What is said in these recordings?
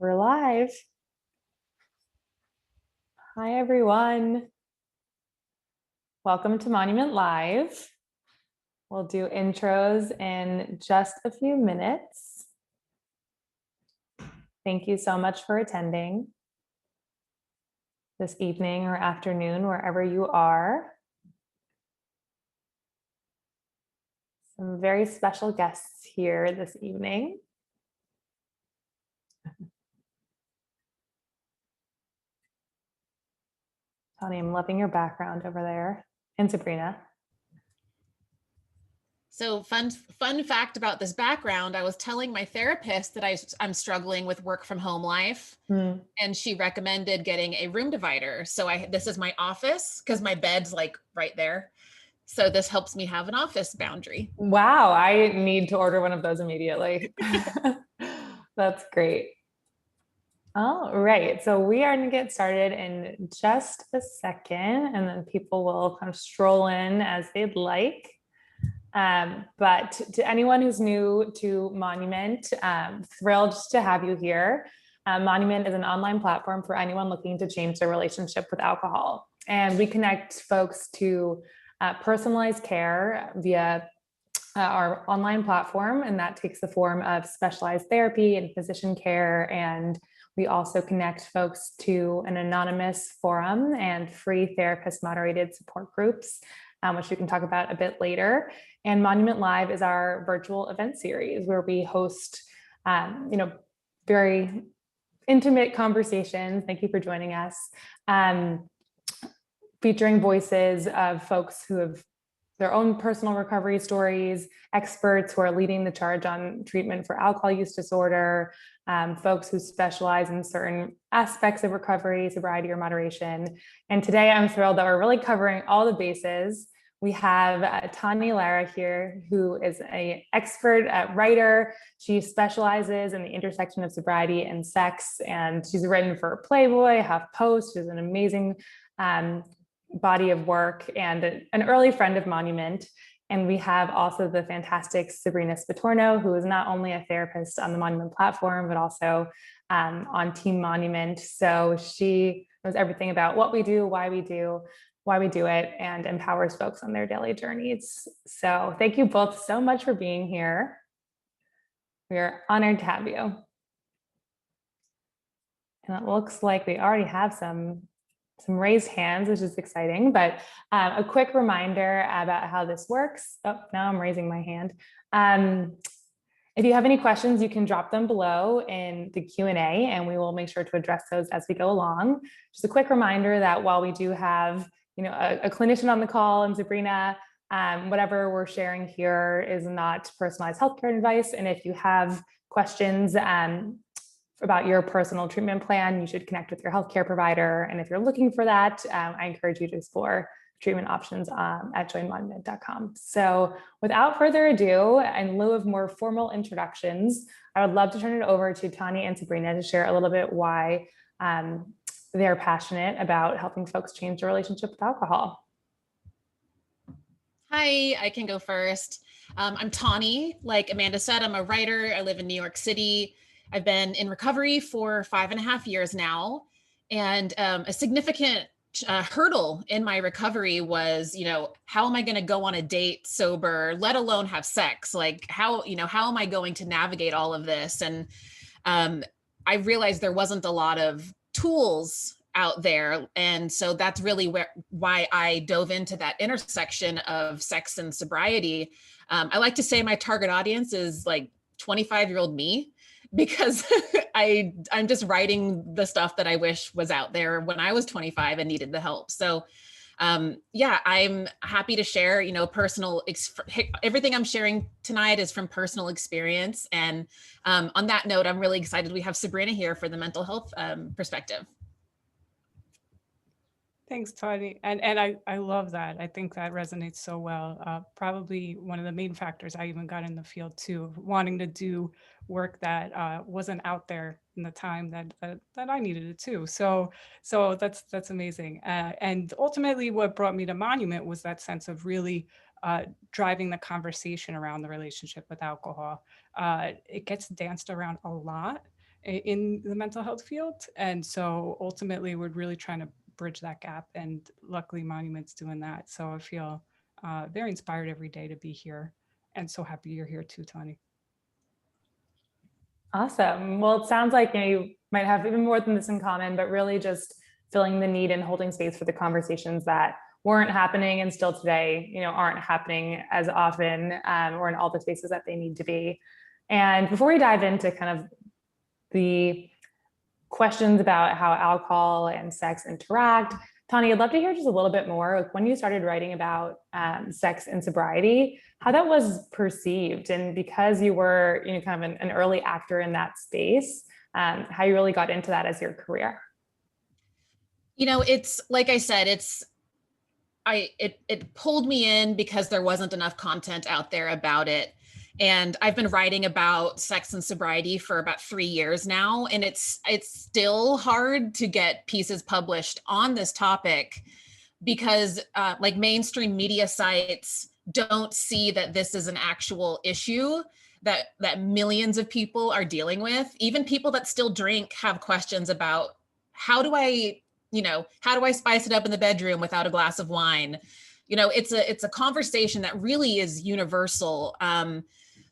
We're live. Hi, everyone. Welcome to Monument Live. We'll do intros in just a few minutes. Thank you so much for attending this evening or afternoon, wherever you are. Some very special guests here this evening. Tawny, I'm loving your background over there. And Sabrina. So fun fact about this background, I was telling my therapist that I'm struggling with work from home life. And she recommended getting a room divider. So this is my office because my bed's like right there. So this helps me have an office boundary. Wow, I need to order one of those immediately. That's great. All right, so we are going to get started in just a second, and then people will kind of stroll in as they'd like. But to anyone who's new to Monument, thrilled to have you here. Monument is an online platform for anyone looking to change their relationship with alcohol. And we connect folks to personalized care via our online platform, and that takes the form of specialized therapy and physician care. And we also connect folks to an anonymous forum and free therapist moderated support groups, which we can talk about a bit later. And Monument Live is our virtual event series where we host, very intimate conversations. Thank you for joining us. Featuring voices of folks who have their own personal recovery stories, experts who are leading the charge on treatment for alcohol use disorder, folks who specialize in certain aspects of recovery, sobriety, or moderation. And today I'm thrilled that we're really covering all the bases. We have Tawny Lara here, who is an expert writer. She specializes in the intersection of sobriety and sex, and she's written for Playboy, HuffPost. She's an amazing body of work and an early friend of Monument. And we have also the fantastic Sabrina Spatorno, who is not only a therapist on the Monument platform, but also on Team Monument. So she knows everything about what we do, why we do it, and empowers folks on their daily journeys. So thank you both so much for being here. We are honored to have you. And it looks like we already have some raised hands, which is exciting, but a quick reminder about how this works. Oh, now I'm raising my hand. If you have any questions, you can drop them below in the Q&A, and we will make sure to address those as we go along. Just a quick reminder that while we do have a clinician on the call and Sabrina, whatever we're sharing here is not personalized healthcare advice. And if you have questions about your personal treatment plan, you should connect with your healthcare provider. And if you're looking for that, I encourage you to explore treatment options at joinmonument.com. So without further ado, in lieu of more formal introductions, I would love to turn it over to Tawny and Sabrina to share a little bit why they're passionate about helping folks change their relationship with alcohol. Hi, I can go first. I'm Tawny. Like Amanda said, I'm a writer. I live in New York City. I've been in recovery for 5.5 years now. And a significant hurdle in my recovery was, how am I going to go on a date sober, let alone have sex? Like how am I going to navigate all of this? And I realized there wasn't a lot of tools out there. And so that's really why I dove into that intersection of sex and sobriety. I like to say my target audience is like 25-year-old me, because I'm just writing the stuff that I wish was out there when I was 25 and needed the help. So I'm happy to share, everything I'm sharing tonight is from personal experience. And on that note, I'm really excited we have Sabrina here for the mental health perspective. Thanks, Tawny. And I love that. I think that resonates so well. Probably one of the main factors I even got in the field too, wanting to do work that wasn't out there in the time that I needed it too. So that's amazing. And ultimately what brought me to Monument was that sense of really driving the conversation around the relationship with alcohol. It gets danced around a lot. in the mental health field. And so ultimately we're really trying to bridge that gap, and luckily Monument's doing that. So I feel very inspired every day to be here, and so happy you're here too, Tawny. Awesome. Well, it sounds like you might have even more than this in common, but really just filling the need and holding space for the conversations that weren't happening and still today, aren't happening as often, or in all the spaces that they need to be. And before we dive into kind of the questions about how alcohol and sex interact, Tawny, I'd love to hear just a little bit more, like when you started writing about sex and sobriety, how that was perceived, and because you were, kind of an early actor in that space, how you really got into that as your career. It's like I said, it pulled me in because there wasn't enough content out there about it. And I've been writing about sex and sobriety for about 3 years now, and it's still hard to get pieces published on this topic because like mainstream media sites don't see that this is an actual issue that millions of people are dealing with. Even people that still drink have questions about how do I spice it up in the bedroom without a glass of wine? It's a conversation that really is universal.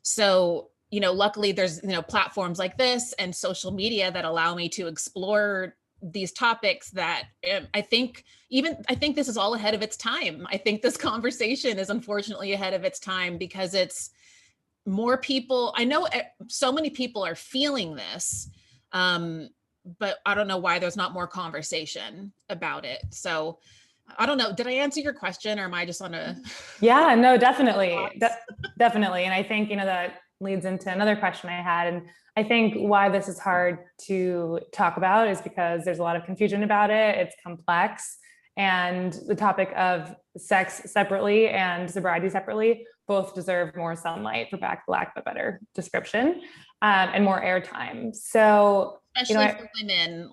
So, luckily there's, platforms like this and social media that allow me to explore these topics that I think this is all ahead of its time. I think this conversation is unfortunately ahead of its time because it's more people. I know so many people are feeling this, but I don't know why there's not more conversation about it. So I don't know. Did I answer your question, or am I just on a? Yeah, no, definitely. Definitely. And I think, that leads into another question I had. And I think why this is hard to talk about is because there's a lot of confusion about it. It's complex. And the topic of sex separately and sobriety separately both deserve more sunlight, for lack of a better description, and more airtime. So, especially for women,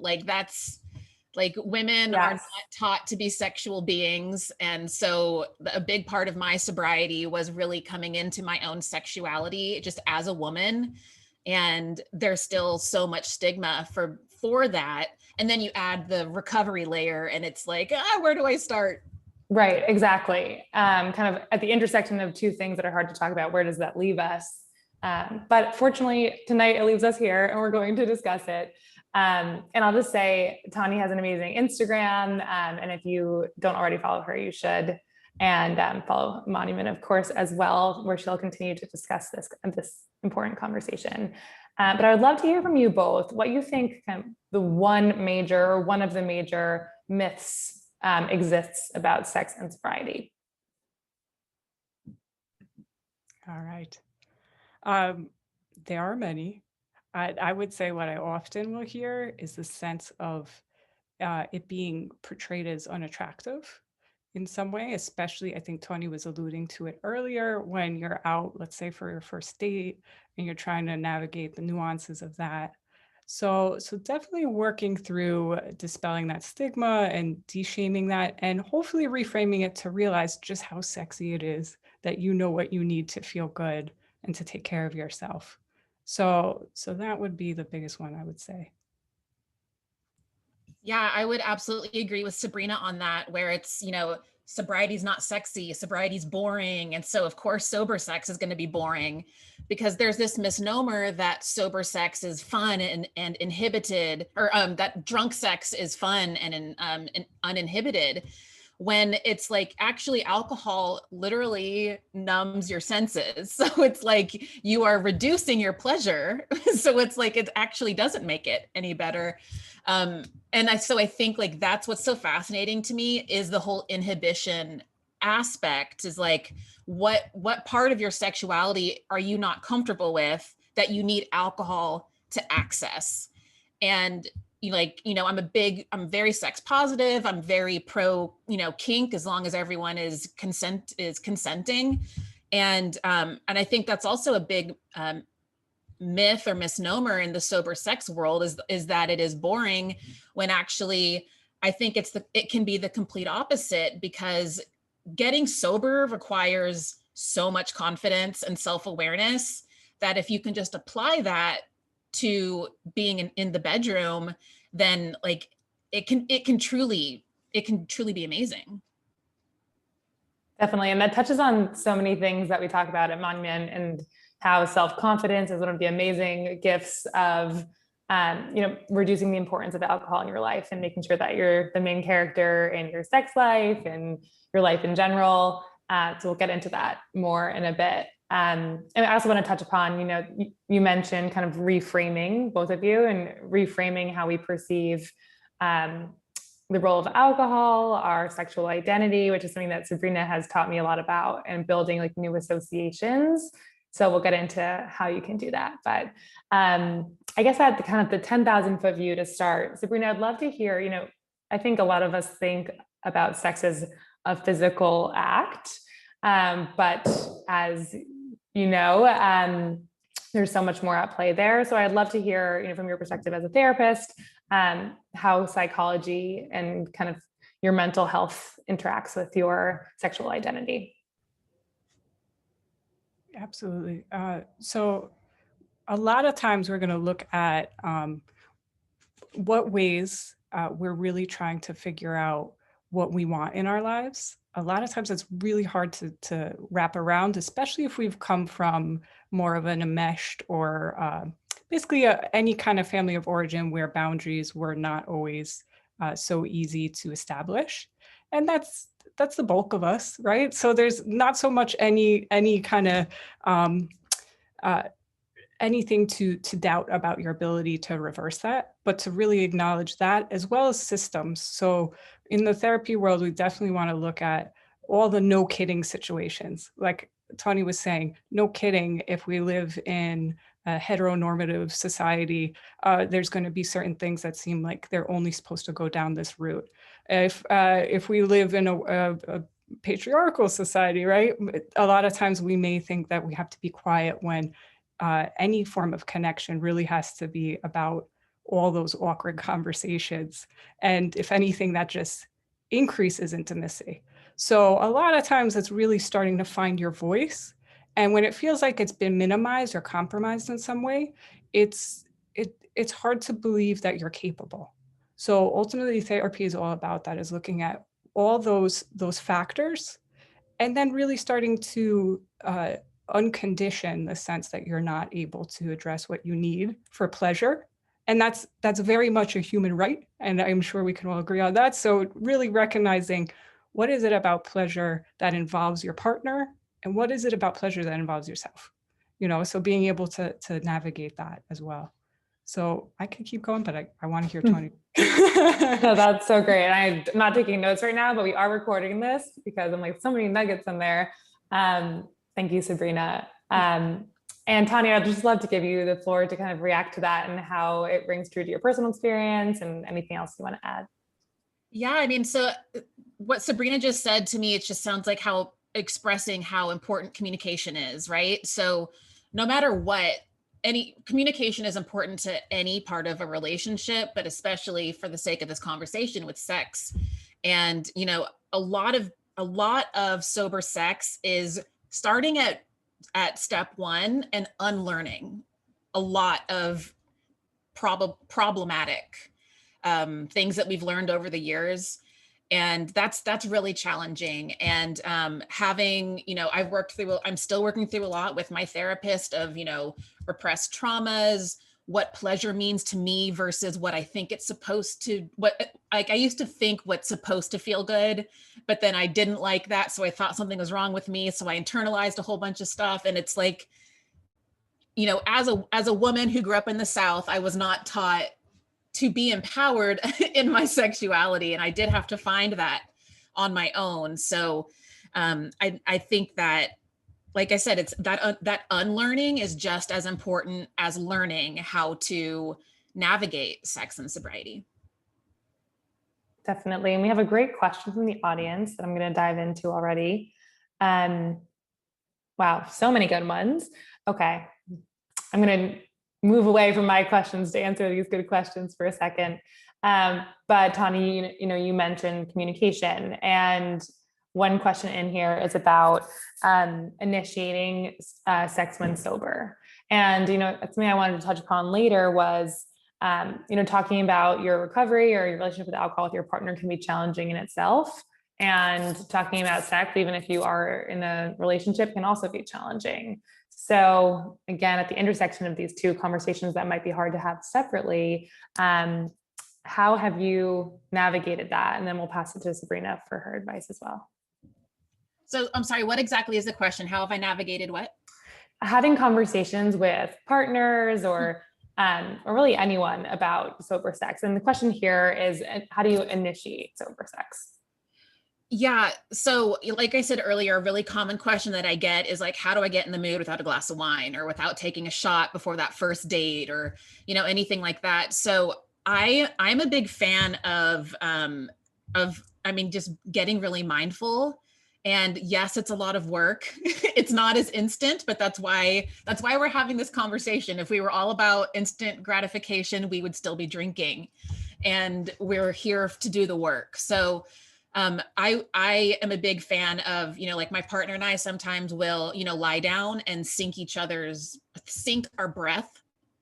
women yes. are not taught to be sexual beings. And so a big part of my sobriety was really coming into my own sexuality just as a woman. And there's still so much stigma for that. And then you add the recovery layer and it's like, where do I start? Right, exactly. Kind of at the intersection of two things that are hard to talk about, where does that leave us? But fortunately, tonight it leaves us here and we're going to discuss it. And I'll just say, Tawny has an amazing Instagram. And if you don't already follow her, you should. And follow Monument, of course, as well, where she'll continue to discuss this important conversation. But I would love to hear from you both what you think kind of one of the major myths exists about sex and sobriety. All right. There are many. I would say what I often will hear is the sense of it being portrayed as unattractive in some way, especially I think Tawny was alluding to it earlier when you're out, let's say for your first date, and you're trying to navigate the nuances of that. So definitely working through dispelling that stigma and de-shaming that, and hopefully reframing it to realize just how sexy it is that you know what you need to feel good and to take care of yourself. So that would be the biggest one, I would say. Yeah, I would absolutely agree with Sabrina on that, where it's, sobriety's not sexy, sobriety's boring. And so of course, sober sex is going to be boring because there's this misnomer that sober sex is fun and inhibited, or that drunk sex is fun and uninhibited, when it's like actually alcohol literally numbs your senses. So it's like you are reducing your pleasure. So it's like it actually doesn't make it any better. So I think like that's what's so fascinating to me is the whole inhibition aspect, is like what part of your sexuality are you not comfortable with that you need alcohol to access? And I'm very sex positive. I'm very pro, kink, as long as everyone is consenting. And I think that's also a big myth or misnomer in the sober sex world is that it is boring, when actually I think it can be the complete opposite, because getting sober requires so much confidence and self-awareness that if you can just apply that to being in the bedroom, then like it can truly be amazing. Definitely. And that touches on so many things that we talk about at Monument, and how self-confidence is one of the amazing gifts of, reducing the importance of alcohol in your life and making sure that you're the main character in your sex life and your life in general. So we'll get into that more in a bit. And I also want to touch upon, you mentioned kind of reframing, both of you, and reframing how we perceive the role of alcohol, our sexual identity, which is something that Sabrina has taught me a lot about, and building like new associations. So we'll get into how you can do that. But I guess at the kind of the 10,000 foot view to start, Sabrina, I'd love to hear, I think a lot of us think about sex as a physical act. But as you know, there's so much more at play there. So I'd love to hear, from your perspective as a therapist, how psychology and kind of your mental health interacts with your sexual identity. Absolutely. So a lot of times we're going to look at what ways we're really trying to figure out what we want in our lives. A lot of times it's really hard to wrap around, especially if we've come from more of an enmeshed or basically any kind of family of origin where boundaries were not always so easy to establish. And that's the bulk of us, right? So there's not so much any kind of anything to doubt about your ability to reverse that, but to really acknowledge that, as well as systems. So in the therapy world, we definitely want to look at all the no kidding situations. Like Tawny was saying, no kidding, if we live in a heteronormative society, there's going to be certain things that seem like they're only supposed to go down this route. If we live in a patriarchal society, right, a lot of times we may think that we have to be quiet when any form of connection really has to be about all those awkward conversations. And if anything, that just increases intimacy. So a lot of times it's really starting to find your voice. And when it feels like it's been minimized or compromised in some way, it's hard to believe that you're capable. So ultimately, therapy is all about that, is looking at all those factors and then really starting to uncondition the sense that you're not able to address what you need for pleasure. And that's very much a human right. And I'm sure we can all agree on that. So really recognizing, what is it about pleasure that involves your partner? And what is it about pleasure that involves yourself? So being able to navigate that as well. So I could keep going, but I want to hear Tawny. No, that's so great. And I'm not taking notes right now, but we are recording this because I'm like, so many nuggets in there. Thank you, Sabrina. And Tawny, I'd just love to give you the floor to kind of react to that and how it rings true to your personal experience and anything else you want to add. Yeah, I mean, so what Sabrina just said to me, it just sounds like how expressing how important communication is, right? So no matter what, any communication is important to any part of a relationship, but especially for the sake of this conversation with sex. And, a lot of sober sex is starting at step one and unlearning a lot of problematic things that we've learned over the years. And that's really challenging. And having, I'm still working through a lot with my therapist of, repressed traumas, what pleasure means to me versus what I think it's supposed to, I used to think what's supposed to feel good, but then I didn't like that. So I thought something was wrong with me. So I internalized a whole bunch of stuff. And it's like, as a woman who grew up in the South, I was not taught to be empowered in my sexuality. And I did have to find that on my own. So I think that, like I said, it's that unlearning is just as important as learning how to navigate sex and sobriety. Definitely. And we have a great question from the audience that I'm going to dive into already. Wow, so many good ones. Okay. I'm going to move away from my questions to answer these good questions for a second. But Tawny, you mentioned communication, and one question in here is about initiating sex when sober. And, something I wanted to touch upon later was, talking about your recovery or your relationship with alcohol with your partner can be challenging in itself. And talking about sex, even if you are in a relationship, can also be challenging. So again, at the intersection of these two conversations that might be hard to have separately, how have you navigated that? And then we'll pass it to Sabrina for her advice as well. So I'm sorry, what exactly is the question? How have I navigated what? Having conversations with partners or really anyone about sober sex. And the question here is, how do you initiate sober sex? Yeah. So like I said earlier, a really common question that I get is like, how do I get in the mood without a glass of wine or without taking a shot before that first date or, anything like that. So I'm a big fan of, just getting really mindful. And yes, it's a lot of work. It's not as instant, but that's why we're having this conversation. If we were all about instant gratification, we would still be drinking, and we're here to do the work. So I am a big fan of, like my partner and I sometimes will, lie down and sync our breath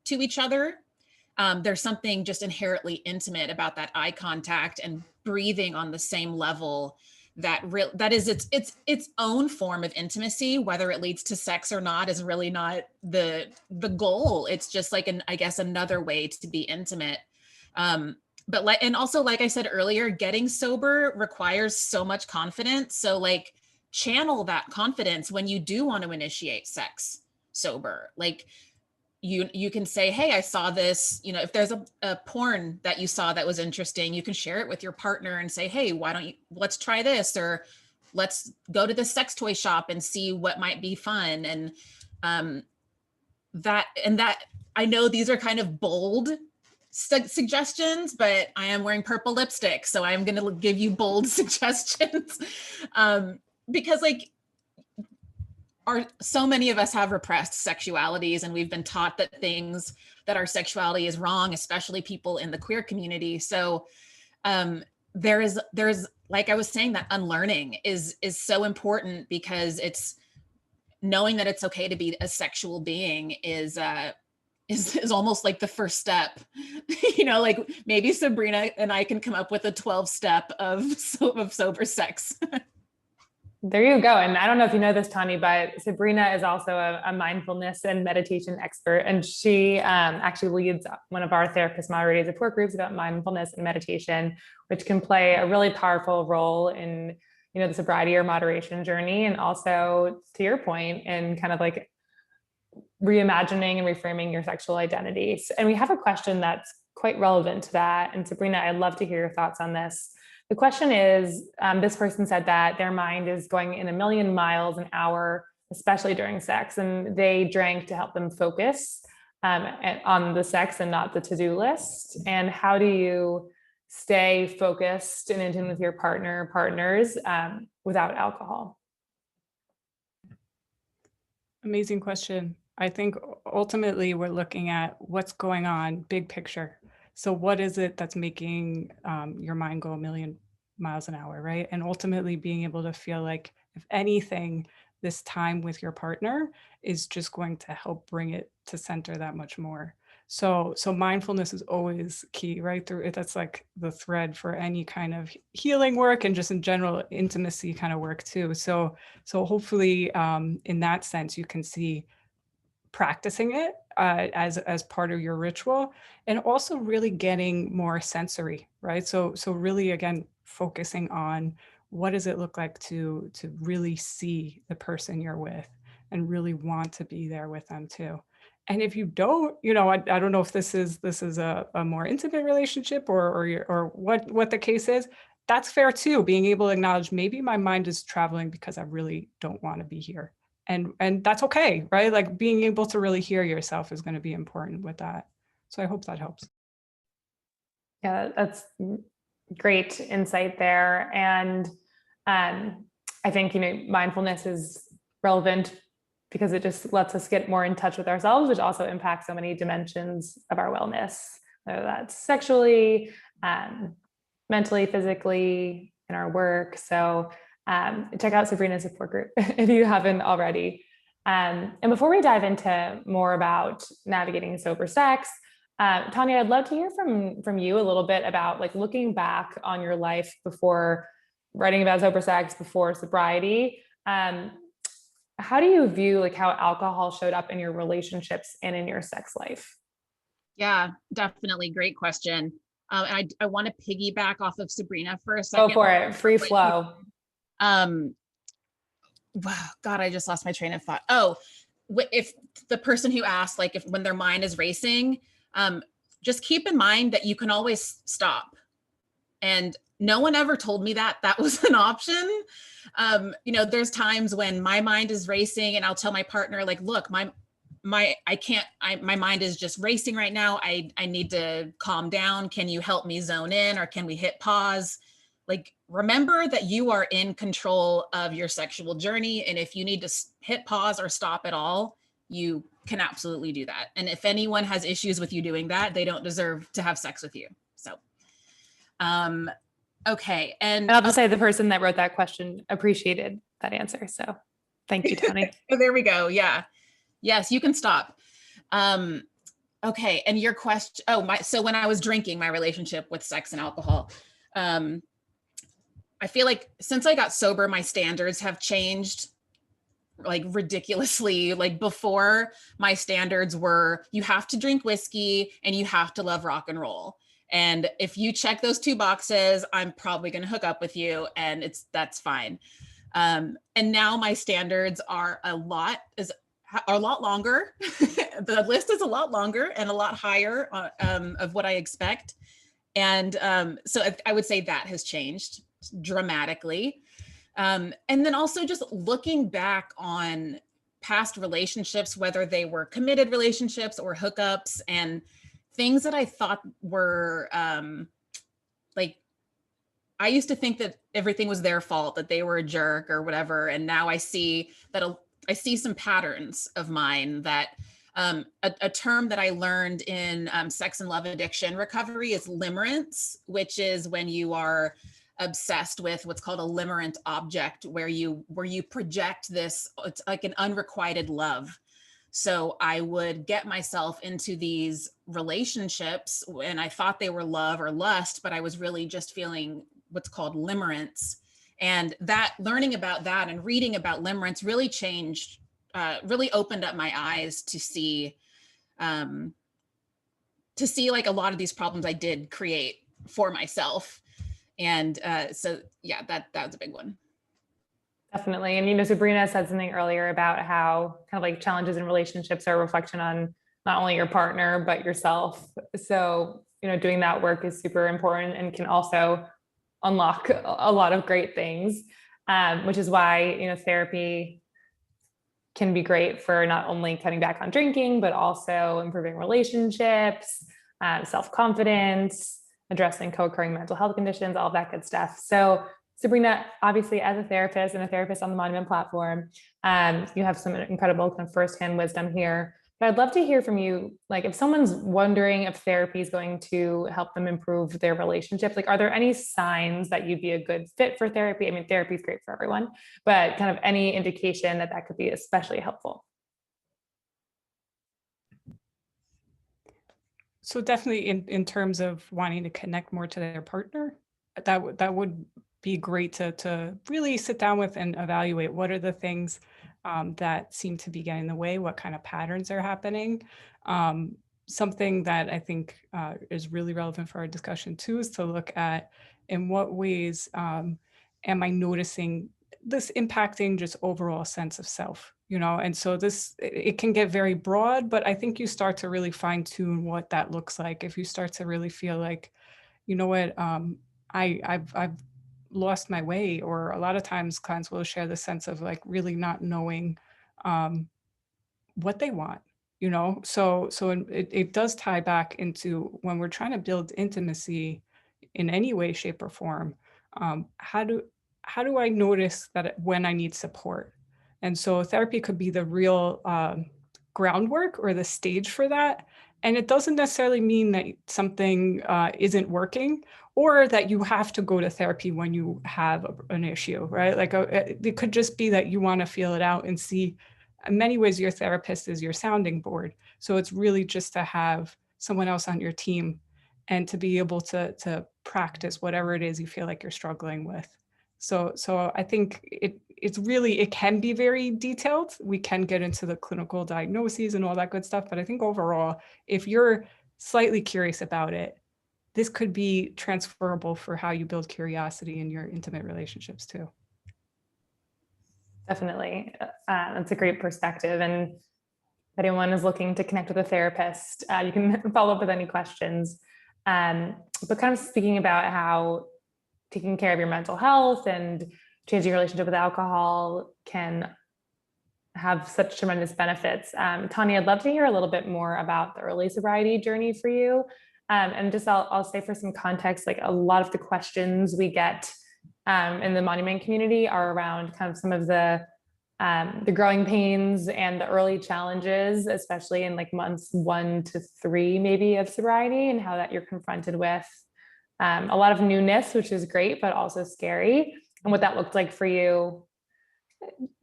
to each other. There's something just inherently intimate about that eye contact and breathing on the same level that is its own form of intimacy. Whether it leads to sex or not is really not the goal. It's just like another way to be intimate. But like I said earlier, getting sober requires so much confidence. So like channel that confidence when you do want to initiate sex sober. Like you can say, hey, I saw this, if there's a porn that you saw that was interesting, you can share it with your partner and say, hey, let's try this, or let's go to the sex toy shop and see what might be fun. And that I know these are kind of bold suggestions, but I am wearing purple lipstick, so I'm going to give you bold suggestions, because so many of us have repressed sexualities, and we've been taught that our sexuality is wrong, especially people in the queer community. So there's like I was saying, that unlearning is so important, because it's knowing that it's okay to be a sexual being is almost like the first step. Like maybe Sabrina and I can come up with a 12-step of sober sex. There you go. And I don't know if you know this, Tawny, but Sabrina is also a mindfulness and meditation expert. And she actually leads one of our therapist moderated support groups about mindfulness and meditation, which can play a really powerful role in, the sobriety or moderation journey. And also, to your point, in kind of like reimagining and reframing your sexual identities. And we have a question that's quite relevant to that. And Sabrina, I'd love to hear your thoughts on this. The question is, this person said that their mind is going in 1,000,000 miles an hour, especially during sex, and they drank to help them focus on the sex and not the to-do list. And how do you stay focused and in tune with your partners without alcohol? Amazing question. I think ultimately we're looking at what's going on, big picture. So what is it that's making your mind go 1,000,000 miles an hour, right? And ultimately being able to feel like, if anything, this time with your partner is just going to help bring it to center that much more. So mindfulness is always key, right? That's like the thread for any kind of healing work, and just in general intimacy kind of work too. So hopefully in that sense, you can see practicing it as part of your ritual, and also really getting more sensory, right? So really, again, focusing on what does it look like to really see the person you're with and really want to be there with them too. And if you don't, I don't know if this is a more intimate relationship or what the case is. That's fair too. Being able to acknowledge, maybe my mind is traveling because I really don't want to be here. And that's okay, right? Like being able to really hear yourself is going to be important with that. So I hope that helps. Yeah, that's great insight there. And I think, mindfulness is relevant because it just lets us get more in touch with ourselves, which also impacts so many dimensions of our wellness, whether that's sexually, mentally, physically, in our work. So check out Sabrina's support group if you haven't already. And before we dive into more about navigating sober sex, Tanya, I'd love to hear from you a little bit about like looking back on your life before writing about sober sex, before sobriety. How do you view like how alcohol showed up in your relationships and in your sex life? Yeah, definitely. Great question. And I want to piggyback off of Sabrina for a second. Go for it. Free flow. Wow, God, I just lost my train of thought. Oh, if the person who asked, like if when their mind is racing, just keep in mind that you can always stop. And no one ever told me that was an option. There's times when my mind is racing and I'll tell my partner, like, look, my mind is just racing right now. I need to calm down. Can you help me zone in, or can we hit pause? Like, remember that you are in control of your sexual journey. And if you need to hit pause or stop at all, you can absolutely do that. And if anyone has issues with you doing that, they don't deserve to have sex with you. So, okay. And I'll just say the person that wrote that question appreciated that answer. So thank you, Tawny. There we go. Yeah. Yes, you can stop. Okay. And your question, so when I was drinking, my relationship with sex and alcohol, I feel like since I got sober, my standards have changed like ridiculously. Like before, my standards were, you have to drink whiskey and you have to love rock and roll. And if you check those two boxes, I'm probably going to hook up with you, and that's fine. And now my standards are a lot longer. The list is a lot longer and a lot higher of what I expect. And so I would say that has changed dramatically. And then also just looking back on past relationships, whether they were committed relationships or hookups, and things that I thought were like, I used to think that everything was their fault, that they were a jerk or whatever. And now I see that I see some patterns of mine that a term that I learned in sex and love addiction recovery is limerence, which is when you are obsessed with what's called a limerent object, where you project this, it's like an unrequited love. So I would get myself into these relationships and I thought they were love or lust, but I was really just feeling what's called limerence. And that learning about that and reading about limerence really changed, really opened up my eyes to see like a lot of these problems I did create for myself. And so, yeah, that was a big one. Definitely. And, Sabrina said something earlier about how kind of like challenges in relationships are a reflection on not only your partner, but yourself. So, doing that work is super important and can also unlock a lot of great things, which is why, therapy can be great for not only cutting back on drinking, but also improving relationships, self-confidence, addressing co-occurring mental health conditions, all of that good stuff. So Sabrina, obviously as a therapist and a therapist on the Monument platform, you have some incredible kind of firsthand wisdom here. But I'd love to hear from you, like if someone's wondering if therapy is going to help them improve their relationship, like are there any signs that you'd be a good fit for therapy? I mean, therapy is great for everyone, but kind of any indication that could be especially helpful? So definitely in terms of wanting to connect more to their partner, that would be great to really sit down with and evaluate what are the things that seem to be getting in the way, what kind of patterns are happening. Something that I think is really relevant for our discussion too is to look at in what ways am I noticing this impacting just overall sense of self, and so it can get very broad, but I think you start to really fine tune what that looks like. If you start to really feel like, you know what, I've lost my way, or a lot of times clients will share the sense of like really not knowing what they want, so it does tie back into when we're trying to build intimacy in any way, shape, or form. How do I notice that when I need support? And so therapy could be the real groundwork or the stage for that. And it doesn't necessarily mean that something isn't working or that you have to go to therapy when you have an issue, right? Like it could just be that you want to feel it out and see in many ways, your therapist is your sounding board. So it's really just to have someone else on your team and to be able to practice whatever it is you feel like you're struggling with. So I think it can be very detailed. We can get into the clinical diagnoses and all that good stuff. But I think overall, if you're slightly curious about it, this could be transferable for how you build curiosity in your intimate relationships too. Definitely. That's a great perspective. And if anyone is looking to connect with a therapist, you can follow up with any questions. But kind of speaking about how taking care of your mental health and changing your relationship with alcohol can have such tremendous benefits. Tawny, I'd love to hear a little bit more about the early sobriety journey for you. And just I'll say for some context, like a lot of the questions we get in the Monument community are around kind of some of the growing pains and the early challenges, especially in like months 1 to 3 maybe of sobriety, and how that you're confronted with a lot of newness, which is great, but also scary, and what that looked like for you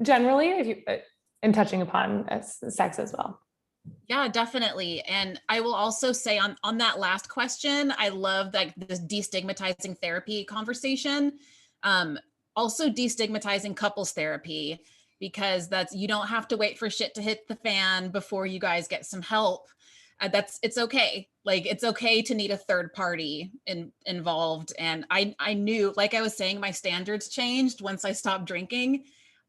generally, if you in touching upon sex as well. Yeah, definitely. And I will also say on that last question, I love like this destigmatizing therapy conversation. Also destigmatizing couples therapy, because you don't have to wait for shit to hit the fan before you guys get some help. It's okay. Like, it's okay to need a third party involved. And I knew, like I was saying, my standards changed once I stopped drinking.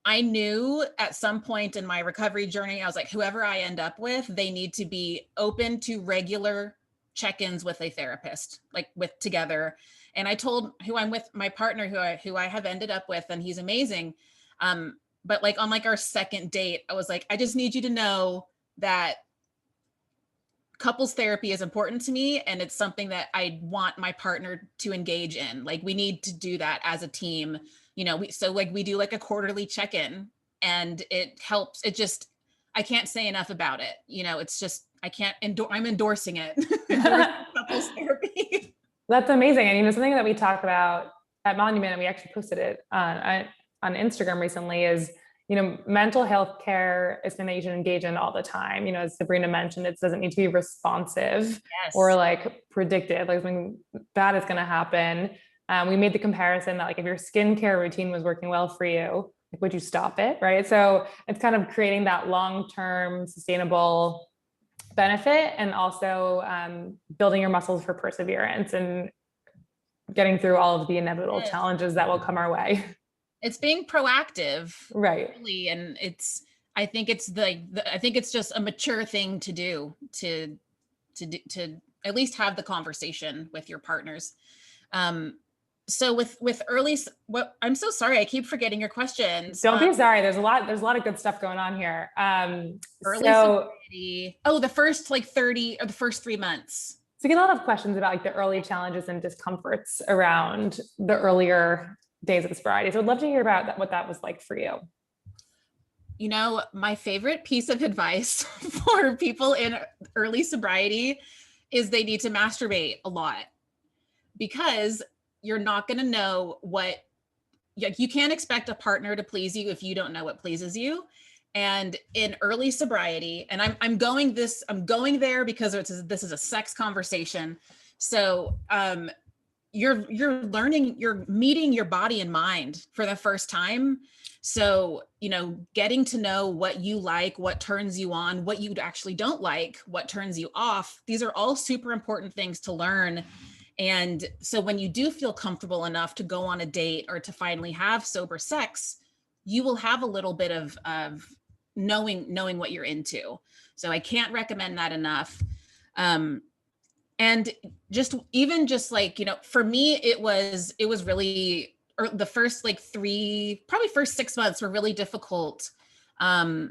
I knew at some point in my recovery journey, I was like, whoever I end up with, they need to be open to regular check-ins with a therapist, like together. And I told who I'm with, my partner, who I have ended up with, and he's amazing. But like on like our second date, I was like, I just need you to know that couples therapy is important to me, and it's something that I want my partner to engage in. Like, we need to do that as a team. So like we do like a quarterly check-in, and it helps. I can't say enough about it. It's just, I'm endorsing it. Couples therapy. That's amazing. And something that we talk about at Monument, and we actually posted it on Instagram recently, is mental health care is something that you should engage in all the time. As Sabrina mentioned, it doesn't need to be responsive. Yes. Or like predictive, like something bad is going to happen. We made the comparison that like if your skincare routine was working well for you, like, would you stop it? Right. So it's kind of creating that long-term sustainable benefit, and also building your muscles for perseverance and getting through all of the inevitable challenges that will come our way. It's being proactive, right? Really, and I think it's just a mature thing to do, to at least have the conversation with your partners. So with early, I'm so sorry, I keep forgetting your questions. Don't be sorry. There's a lot of good stuff going on here. Early sobriety. Oh, the first like 30 or the first 3 months. So we get a lot of questions about like the early challenges and discomforts around the earlier days of sobriety. So I'd love to hear about what that was like for you. My favorite piece of advice for people in early sobriety is they need to masturbate a lot, because you're not going to know you can't expect a partner to please you if you don't know what pleases you. And in early sobriety, and I'm going there because this is a sex conversation. So, you're meeting your body and mind for the first time. So, getting to know what you like, what turns you on, what you actually don't like, what turns you off. These are all super important things to learn. And so when you do feel comfortable enough to go on a date or to finally have sober sex, you will have a little bit of knowing what you're into. So I can't recommend that enough. And just like, for me, it was really, or the first like first 6 months were really difficult. I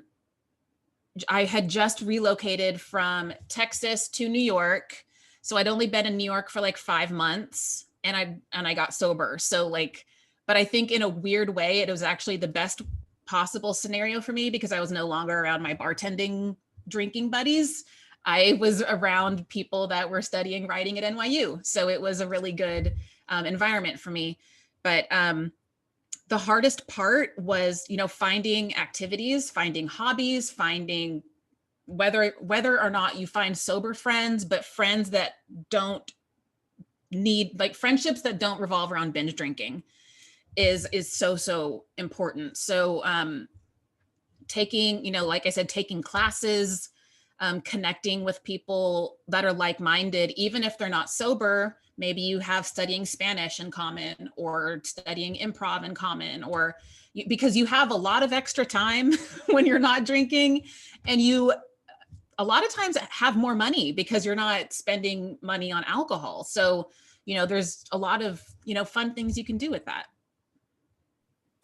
had just relocated from Texas to New York. So I'd only been in New York for like 5 months, and I got sober. So like, but I think in a weird way, it was actually the best possible scenario for me, because I was no longer around my bartending drinking buddies. I was around people that were studying writing at NYU. So it was a really good environment for me. But The hardest part was, finding activities, finding hobbies, finding whether or not you find sober friends, but friends that don't need, like, friendships that don't revolve around binge drinking is so important. So taking, like I said, taking classes, connecting with people that are like-minded, even if they're not sober. Maybe you have studying Spanish in common, or studying improv in common, or because you have a lot of extra time when you're not drinking, and you a lot of times have more money because you're not spending money on alcohol. So, there's a lot of, fun things you can do with that.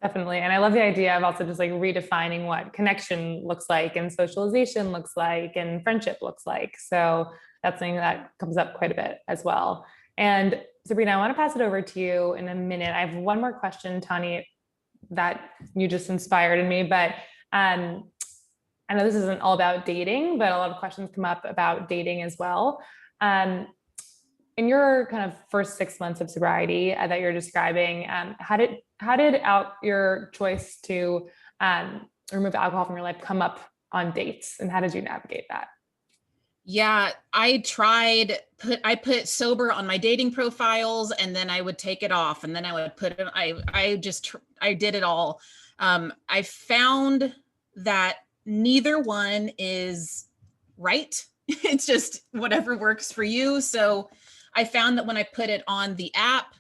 Definitely. And I love the idea of also just like redefining what connection looks like and socialization looks like and friendship looks like. So that's something that comes up quite a bit as well. And Sabrina, I want to pass it over to you in a minute. I have one more question, Tawny, that you just inspired in me, but I know this isn't all about dating, but a lot of questions come up about dating as well. In your kind of first 6 months of sobriety that you're describing, how did out your choice to remove alcohol from your life come up on dates, and how did you navigate that? Yeah, I put sober on my dating profiles, and then I would take it off, and then I would put it, I did it all. I found that neither one is right. It's just whatever works for you. So I found that when I put it on the app,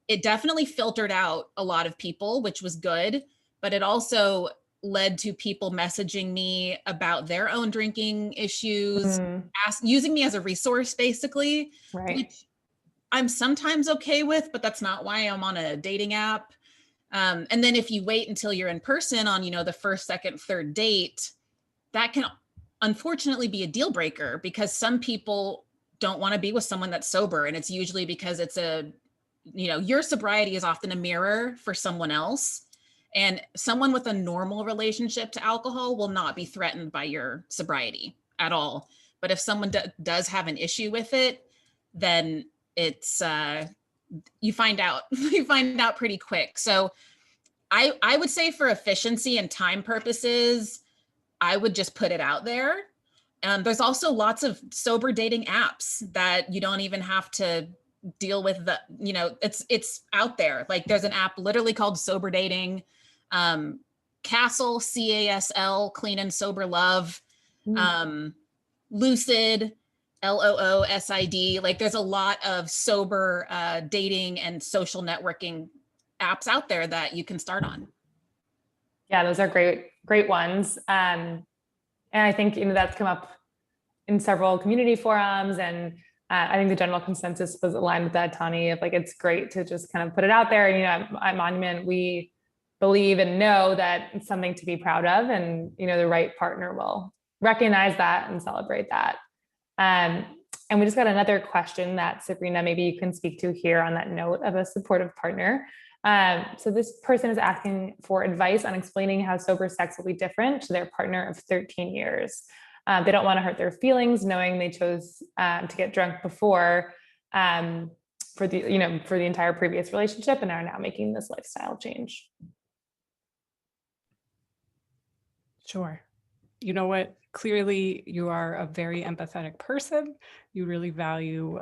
it definitely filtered out a lot of people, which was good, but it also led to people messaging me about their own drinking issues, using me as a resource, basically, Right. which I'm sometimes okay with, but that's not why I'm on a dating app. And then if you wait until you're in person on, the first, second, third date, that can unfortunately be a deal breaker, because some people don't want to be with someone that's sober. And it's usually because your sobriety is often a mirror for someone else. And someone with a normal relationship to alcohol will not be threatened by your sobriety at all. But if someone does have an issue with it, then it's, you find out pretty quick. So I would say, for efficiency and time purposes, I would just put it out there. There's also lots of sober dating apps that you don't even have to deal with it's out there. Like, there's an app literally called Sober Dating, Castle, CASL, Clean and Sober Love, Lucid, LOOSID. Like, there's a lot of sober dating and social networking apps out there that you can start on. Yeah, those are great ones. And I think, that's come up in several community forums, and I think the general consensus was aligned with that, Tawny, of like, it's great to just kind of put it out there. And, at Monument, we believe and know that it's something to be proud of, and, the right partner will recognize that and celebrate that. And we just got another question that, Sabrina, maybe you can speak to here on that note of a supportive partner. So this person is asking for advice on explaining how sober sex will be different to their partner of 13 years. They don't want to hurt their feelings, knowing they chose to get drunk before for the entire previous relationship, and are now making this lifestyle change. Sure. You know what? Clearly, you are a very empathetic person. You really value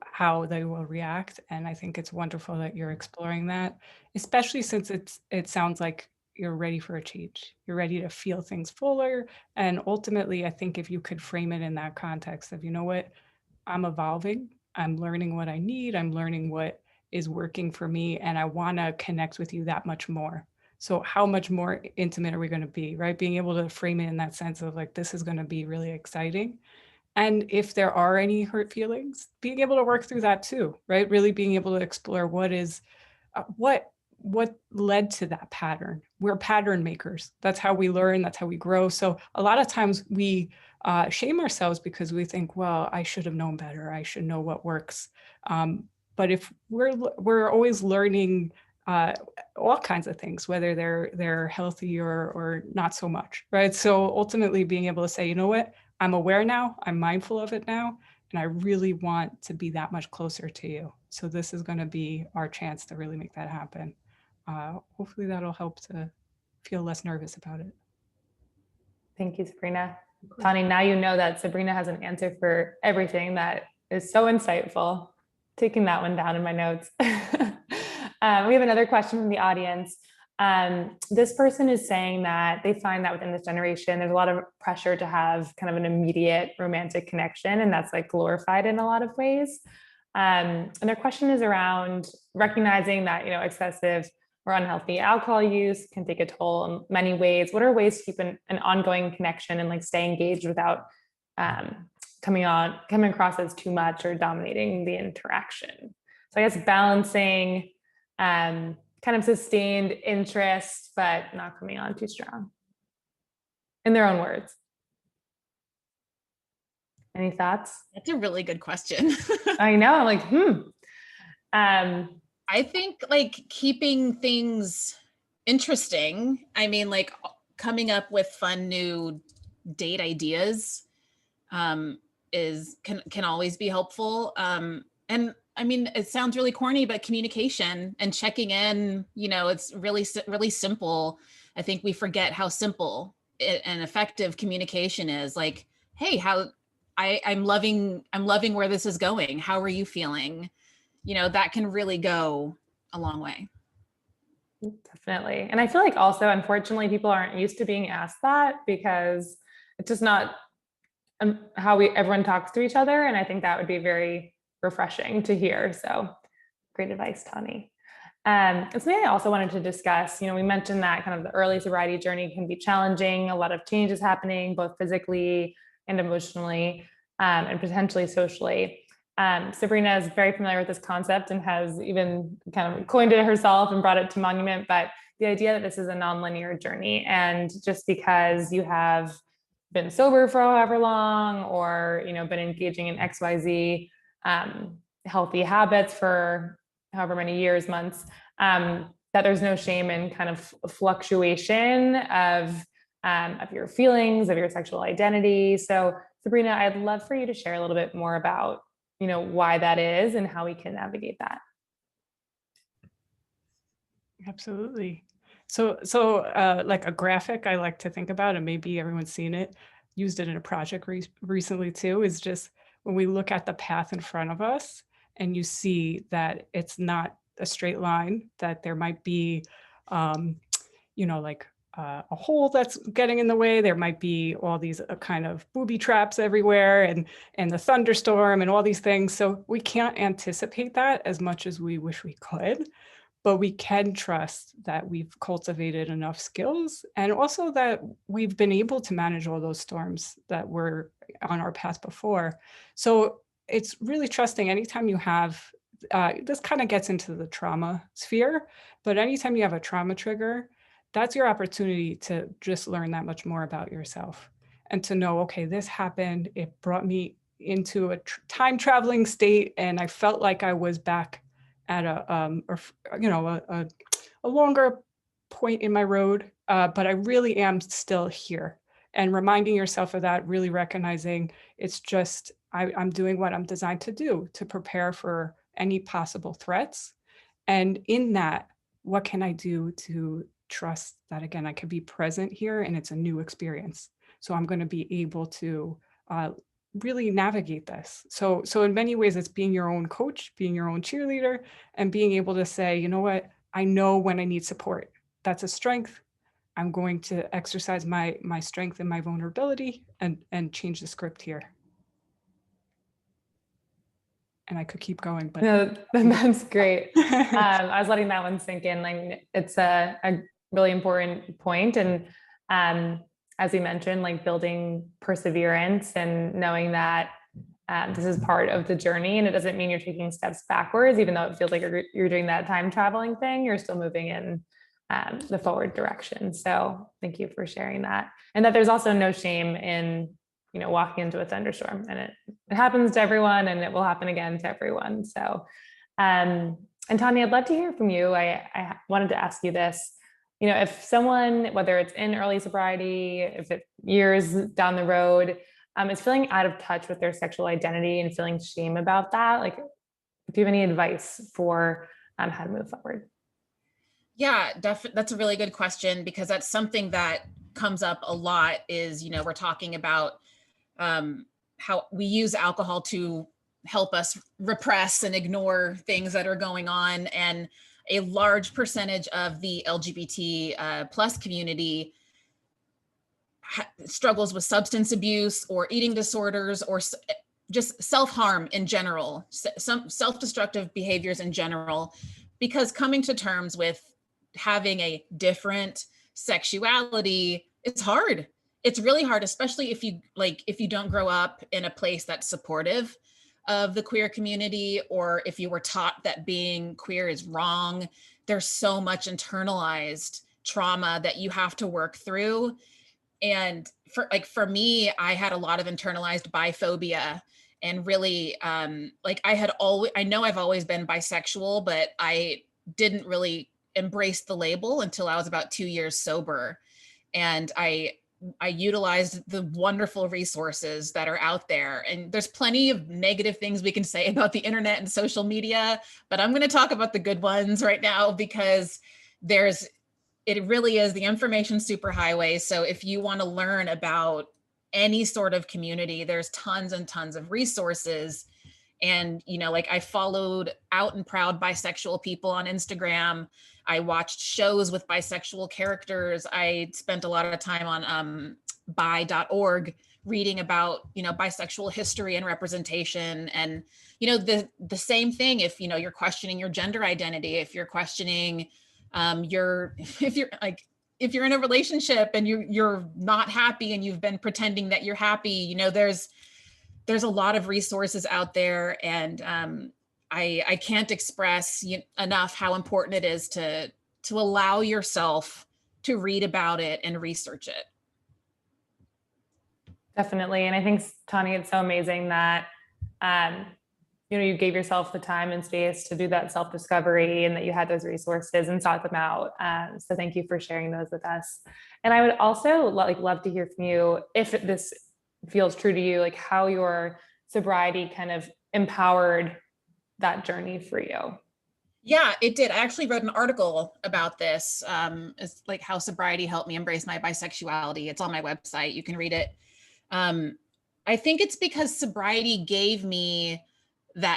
how they will react. And I think it's wonderful that you're exploring that, especially since it sounds like you're ready for a change. You're ready to feel things fuller. And ultimately, I think if you could frame it in that context of, what, I'm evolving, I'm learning what I need, I'm learning what is working for me, and I want to connect with you that much more. So how much more intimate are we going to be, right? Being able to frame it in that sense of like, this is going to be really exciting. And if there are any hurt feelings, being able to work through that too, right? Really being able to explore what led to that pattern. We're pattern makers. That's how we learn. That's how we grow. So a lot of times we shame ourselves because we think, well, I should have known better. I should know what works. But if we're always learning all kinds of things, whether they're healthy or not so much, right? So ultimately being able to say, you know what, I'm aware now, I'm mindful of it now, and I really want to be that much closer to you. So this is going to be our chance to really make that happen. hopefully that'll help to feel less nervous about it. Thank you, Sabrina. Tawny, now you know that Sabrina has an answer for everything. That is so insightful. Taking that one down in my notes. We have another question from the audience. This person is saying that they find that within this generation, there's a lot of pressure to have kind of an immediate romantic connection, and that's like glorified in a lot of ways. And their question is around recognizing that, excessive or unhealthy alcohol use can take a toll in many ways. What are ways to keep an ongoing connection and like stay engaged without coming across as too much or dominating the interaction? So I guess balancing kind of sustained interest, but not coming on too strong, in their own words. Any thoughts? That's a really good question. I know, I'm like, I think like keeping things interesting. I mean, like coming up with fun new date ideas can always be helpful. And I mean, it sounds really corny, but communication and checking in, it's really simple. I think we forget how simple and effective communication is. Like, hey, I'm loving where this is going. How are you feeling? That can really go a long way. Definitely. And I feel like also, unfortunately, people aren't used to being asked that because it's just not how everyone talks to each other. And I think that would be very refreshing to hear. So great advice, Tawny. It's something I also wanted to discuss. We mentioned that kind of the early sobriety journey can be challenging. A lot of changes happening, both physically and emotionally, and potentially socially. Sabrina is very familiar with this concept and has even kind of coined it herself and brought it to Monument. But the idea that this is a nonlinear journey, and just because you have been sober for however long, or been engaging in XYZ healthy habits for however many years, months, that there's no shame in kind of fluctuation of your feelings, of your sexual identity. So Sabrina, I'd love for you to share a little bit more about why that is and how we can navigate that. Absolutely. So like a graphic I like to think about, and maybe everyone's seen it, used it in a project recently too, is just when we look at the path in front of us and you see that it's not a straight line, that there might be, like a hole that's getting in the way. There might be all these kind of booby traps everywhere, and the thunderstorm and all these things. So we can't anticipate that as much as we wish we could, but we can trust that we've cultivated enough skills, and also that we've been able to manage all those storms that were on our path before. So it's really trusting. Anytime you have, this kind of gets into the trauma sphere, but anytime you have a trauma trigger, that's your opportunity to just learn that much more about yourself and to know, okay, this happened. It brought me into a time traveling state, and I felt like I was back at a longer point in my road, but I really am still here. And reminding yourself of that, really recognizing it's just, I'm doing what I'm designed to do, to prepare for any possible threats. And in that, what can I do to trust that, again, I can be present here and it's a new experience. So I'm going to be able to really navigate this. So in many ways, it's being your own coach, being your own cheerleader, and being able to say, you know what, I know when I need support. That's a strength. I'm going to exercise my strength and my vulnerability and change the script here. And I could keep going, but no, that's great. I was letting that one sink in. Like, it's a really important point. And as we mentioned, like building perseverance and knowing that this is part of the journey, and it doesn't mean you're taking steps backwards, even though it feels like you're doing that time traveling thing, you're still moving in the forward direction. So thank you for sharing that. And that there's also no shame in walking into a thunderstorm, and it happens to everyone, and it will happen again to everyone. So, and Tawny, I'd love to hear from you. I wanted to ask you this, if someone, whether it's in early sobriety, if it's years down the road, is feeling out of touch with their sexual identity and feeling shame about that, like, do you have any advice for how to move forward? Yeah, that's a really good question, because that's something that comes up a lot is, we're talking about how we use alcohol to help us repress and ignore things that are going on. And a large percentage of the LGBT plus community struggles with substance abuse or eating disorders, or just self-harm in general, some self-destructive behaviors in general, because coming to terms with having a different sexuality, it's hard. It's really hard, especially if you don't grow up in a place that's supportive of the queer community, or if you were taught that being queer is wrong. There's so much internalized trauma that you have to work through. And for me, I had a lot of internalized biphobia, and really I know I've always been bisexual, but I didn't really embrace the label until I was about 2 years sober. And I utilized the wonderful resources that are out there. And there's plenty of negative things we can say about the internet and social media, but I'm going to talk about the good ones right now, because it really is the information superhighway. So if you want to learn about any sort of community, there's tons and tons of resources. And, I followed out and proud bisexual people on Instagram. I watched shows with bisexual characters. I spent a lot of time on bi.org reading about, bisexual history and representation. And, the same thing, if, you're questioning your gender identity, if you're questioning if you're in a relationship and you're not happy and you've been pretending that you're happy, there's a lot of resources out there. And I can't express enough how important it is to allow yourself to read about it and research it. Definitely. And I think, Tawny, it's so amazing that, you gave yourself the time and space to do that self-discovery, and that you had those resources and sought them out. So thank you for sharing those with us. And I would also love to hear from you, if this feels true to you, like how your sobriety kind of empowered that journey for you. Yeah, it did. I actually wrote an article about this. It's like how sobriety helped me embrace my bisexuality. It's on my website. You can read it. I think it's because sobriety gave me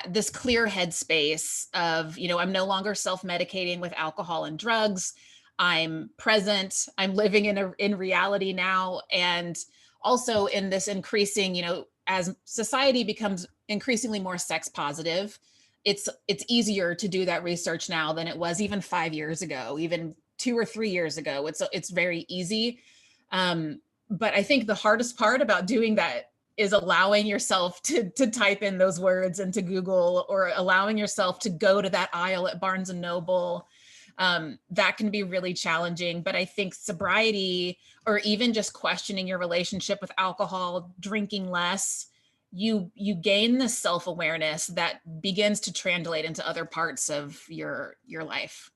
this clear headspace of, I'm no longer self-medicating with alcohol and drugs. I'm present. I'm living in reality now. And also in this increasing, as society becomes increasingly more sex positive, it's easier to do that research now than it was even 5 years ago, even 2 or 3 years ago. It's very easy. But I think the hardest part about doing that is allowing yourself to type in those words into Google, or allowing yourself to go to that aisle at Barnes and Noble. That can be really challenging. But I think sobriety, or even just questioning your relationship with alcohol, drinking less, you gain this self-awareness that begins to translate into other parts of your life.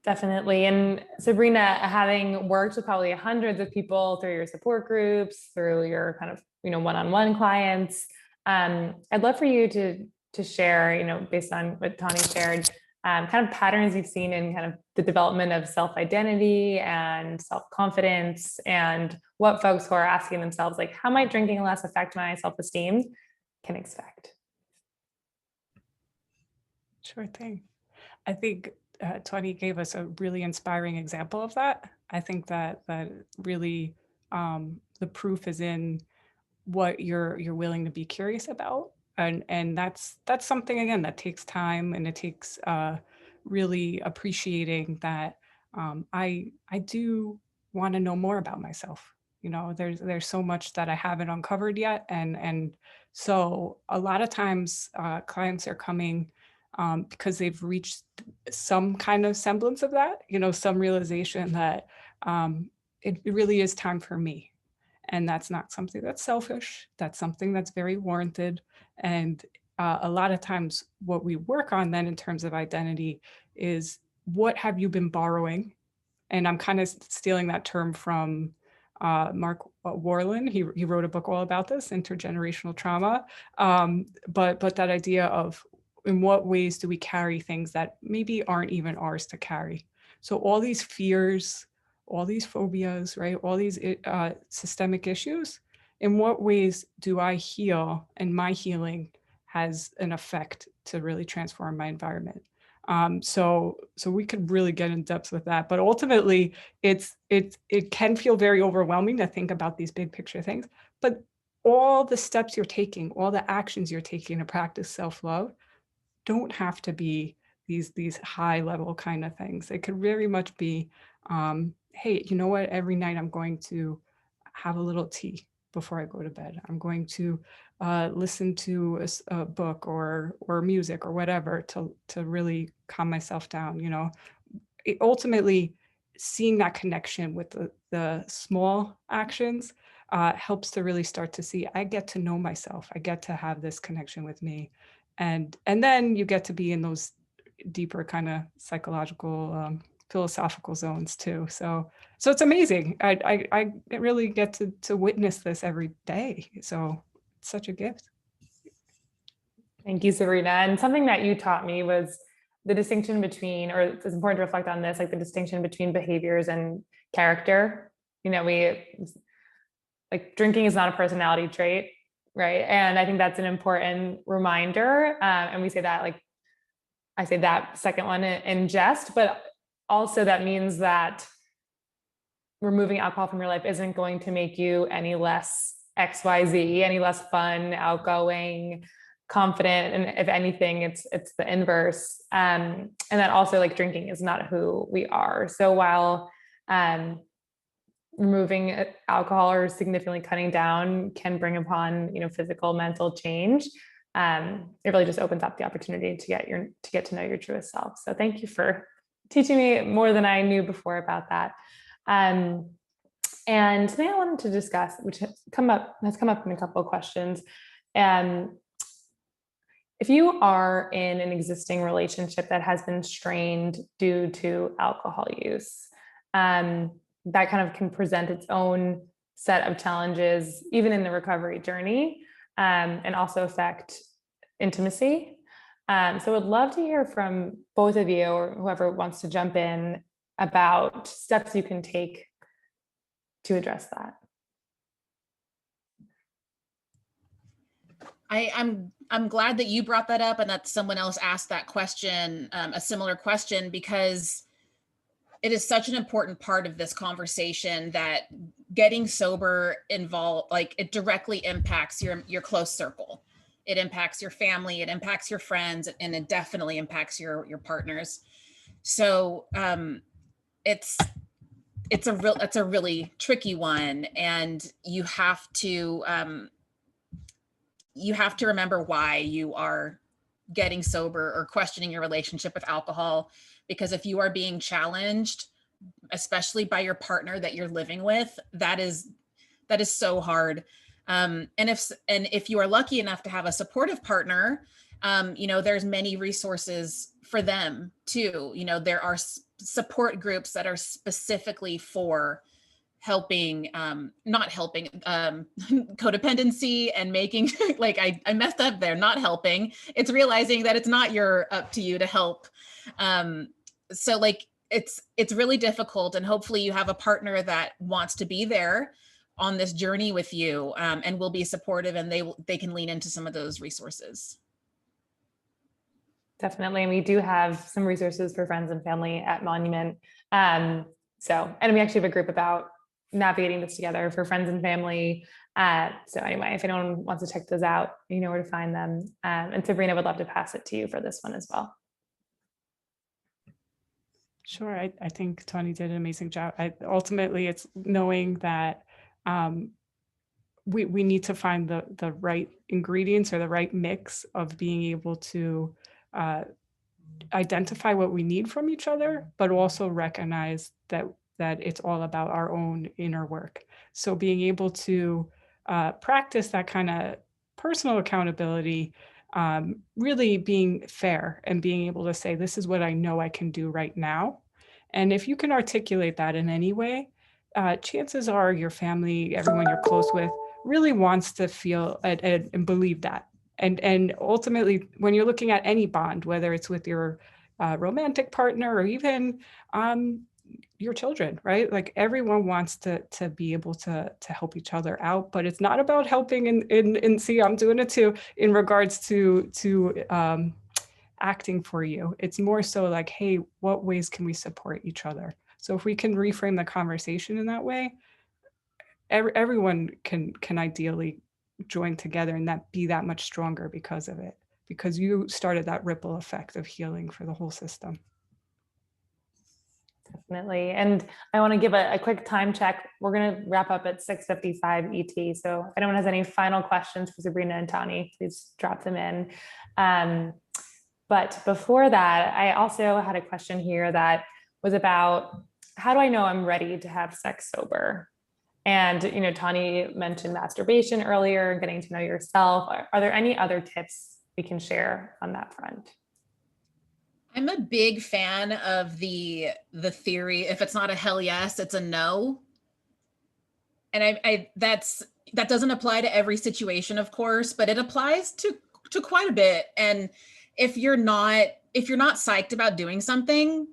Definitely. And Sabrina, having worked with probably hundreds of people through your support groups, through your kind of, one-on-one clients, I'd love for you to share, based on what Tawny shared, kind of patterns you've seen in kind of the development of self-identity and self-confidence, and what folks who are asking themselves, like, how might drinking less affect my self-esteem, can expect. Sure thing. I think Tawny gave us a really inspiring example of that. I think that really the proof is in what you're willing to be curious about, and that's something, again, that takes time, and it takes really appreciating that I do want to know more about myself. There's so much that I haven't uncovered yet, and so a lot of times clients are coming because they've reached some kind of semblance of that, some realization that it really is time for me. And that's not something that's selfish. That's something that's very warranted. And a lot of times what we work on then in terms of identity is, what have you been borrowing? And I'm kind of stealing that term from Mark Warland. He wrote a book all about this, intergenerational trauma. But that idea of, in what ways do we carry things that maybe aren't even ours to carry? So all these fears, all these phobias, right? All these systemic issues, in what ways do I heal, and my healing has an effect to really transform my environment? So we could really get in depth with that, but ultimately it can feel very overwhelming to think about these big picture things, but all the steps you're taking, all the actions you're taking to practice self-love don't have to be these high level kind of things. It could very much be, hey, you know what? Every night I'm going to have a little tea before I go to bed. I'm going to listen to a book or music or whatever to really calm myself down. You know, ultimately seeing that connection with the small actions helps to really start to see, I get to know myself. I get to have this connection with me. And then you get to be in those deeper kind of psychological, philosophical zones too. So it's amazing. I really get to witness this every day. So it's such a gift. Thank you, Sabrina. And something that you taught me was the distinction between, or it's important to reflect on this, like the distinction between behaviors and character. You know, like drinking is not a personality trait, right? And I think that's an important reminder. And we say that, like, I say that second one in jest, but also that means that removing alcohol from your life isn't going to make you any less XYZ, any less fun, outgoing, confident. And if anything, it's the inverse. And that also, like, drinking is not who we are. So while removing alcohol or significantly cutting down can bring upon, you know, physical, mental change, it really just opens up the opportunity to get to know your truest self. So thank you for teaching me more than I knew before about that. And something I wanted to discuss, which has come up in a couple of questions. If you are in an existing relationship that has been strained due to alcohol use, that kind of can present its own set of challenges, even in the recovery journey, and also affect intimacy. So I'd love to hear from both of you, or whoever wants to jump in, about steps you can take to address that. I'm glad that you brought that up and that someone else asked that question, a similar question, because it is such an important part of this conversation that getting sober it directly impacts your close circle. It impacts your family, it impacts your friends, and it definitely impacts your partners. So it's a really tricky one, and you have to remember why you are getting sober or questioning your relationship with alcohol. Because if you are being challenged, especially by your partner that you're living with, that is so hard. And if you are lucky enough to have a supportive partner, there's many resources for them too. There are support groups that are specifically for helping, not helping, codependency and making, like I messed up there, not helping. It's realizing that it's not up to you to help. So like, it's really difficult, and hopefully you have a partner that wants to be there on this journey with you, and will be supportive, and they can lean into some of those resources. Definitely. And we do have some resources for friends and family at Monument. And we actually have a group about navigating this together for friends and family. So anyway, if anyone wants to check those out, you know where to find them. And Sabrina, would love to pass it to you for this one as well. Sure. I think Tawny did an amazing job. Ultimately, it's knowing that we need to find the right ingredients or the right mix of being able to identify what we need from each other, but also recognize that it's all about our own inner work. So being able to practice that kind of personal accountability, really being fair and being able to say, this is what I know I can do right now. And if you can articulate that in any way, chances are your family, everyone you're close with, really wants to feel and believe that. And ultimately, when you're looking at any bond, whether it's with your romantic partner or even your children, right? Like everyone wants to be able to help each other out, but it's not about helping in see, I'm doing it too, in regards to acting for you. It's more so like, hey, what ways can we support each other? So if we can reframe the conversation in that way, everyone can ideally join together and that be that much stronger because of it, because you started that ripple effect of healing for the whole system. Definitely. And I want to give a quick time check. We're going to wrap up at 6:55 ET. So if anyone has any final questions for Sabrina and Tawny, please drop them in. But before that, I also had a question here that was about, how do I know I'm ready to have sex sober? And, you know, Tawny mentioned masturbation earlier, getting to know yourself. Are there any other tips we can share on that front? I'm a big fan of the theory, if it's not a hell yes, it's a no. And that doesn't apply to every situation, of course, but it applies to quite a bit. And if you're not psyched about doing something,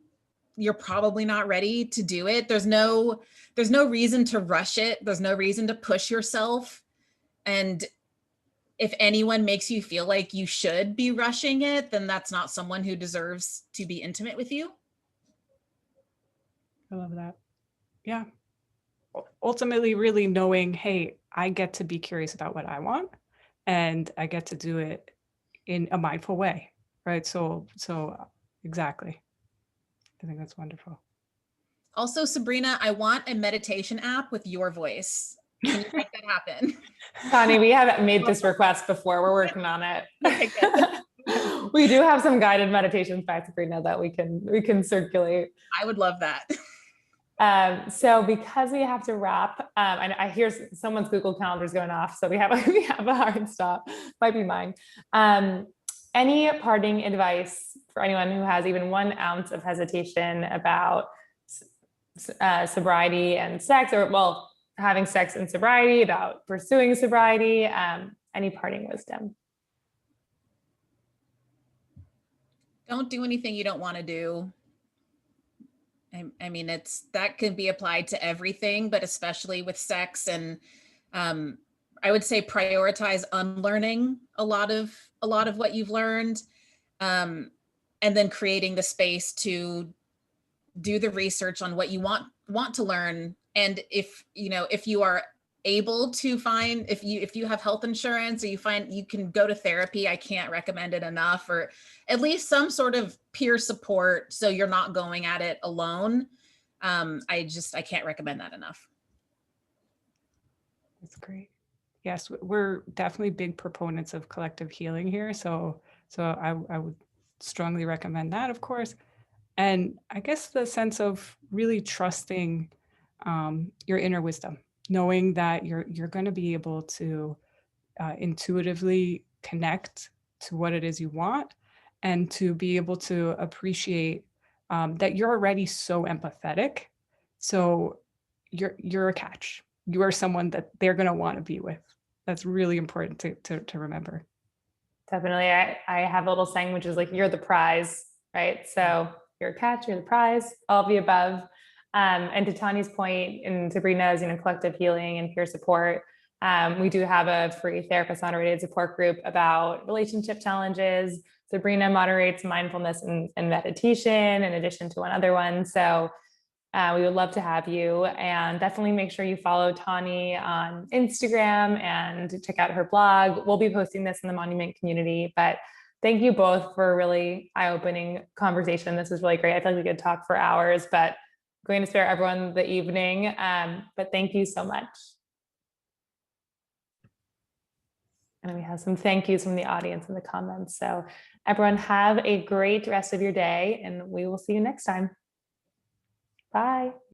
you're probably not ready to do it. There's no reason to rush it. There's no reason to push yourself. And if anyone makes you feel like you should be rushing it, then that's not someone who deserves to be intimate with you. I love that. Yeah. Ultimately, really knowing, hey, I get to be curious about what I want and I get to do it in a mindful way, right? So exactly. I think that's wonderful. Also, Sabrina, I want a meditation app with your voice. Can you make that happen? Tawny, we haven't made this request before. We're working on it. Okay, good. We do have some guided meditations by Sabrina that we can circulate. I would love that. So because we have to wrap, and I hear someone's Google Calendar's going off, so we have a hard stop. Might be mine. Any parting advice for anyone who has even 1 ounce of hesitation about sobriety and sex, or well, having sex and sobriety, about pursuing sobriety? Any parting wisdom? Don't do anything you don't want to do. I mean, that can be applied to everything, but especially with sex. And I would say prioritize unlearning a lot of what you've learned, and then creating the space to do the research on what you want to learn. And if you are able to find, if you have health insurance, or you find you can go to therapy, I can't recommend it enough, or at least some sort of peer support so you're not going at it alone. I can't recommend that enough. That's great. Yes, we're definitely big proponents of collective healing here. So I would strongly recommend that, of course. And I guess the sense of really trusting your inner wisdom, knowing that you're going to be able to intuitively connect to what it is you want, and to be able to appreciate that you're already so empathetic. So you're a catch. You are someone that they're going to want to be with. That's really important to remember. Definitely. I have a little saying, which is like, you're the prize, right? So you're a catch, you're the prize, all of the above. And to Tawny's point, and Sabrina's, collective healing and peer support, we do have a free therapist moderated support group about relationship challenges. Sabrina moderates mindfulness and meditation in addition to one other one. So we would love to have you, and definitely make sure you follow Tawny on Instagram and check out her blog. We'll be posting this in the Monument community, but thank you both for a really eye-opening conversation. This was really great. I feel like we could talk for hours, but I'm going to spare everyone the evening. But thank you so much. And we have some thank yous from the audience in the comments. So everyone, have a great rest of your day, and we will see you next time. Bye.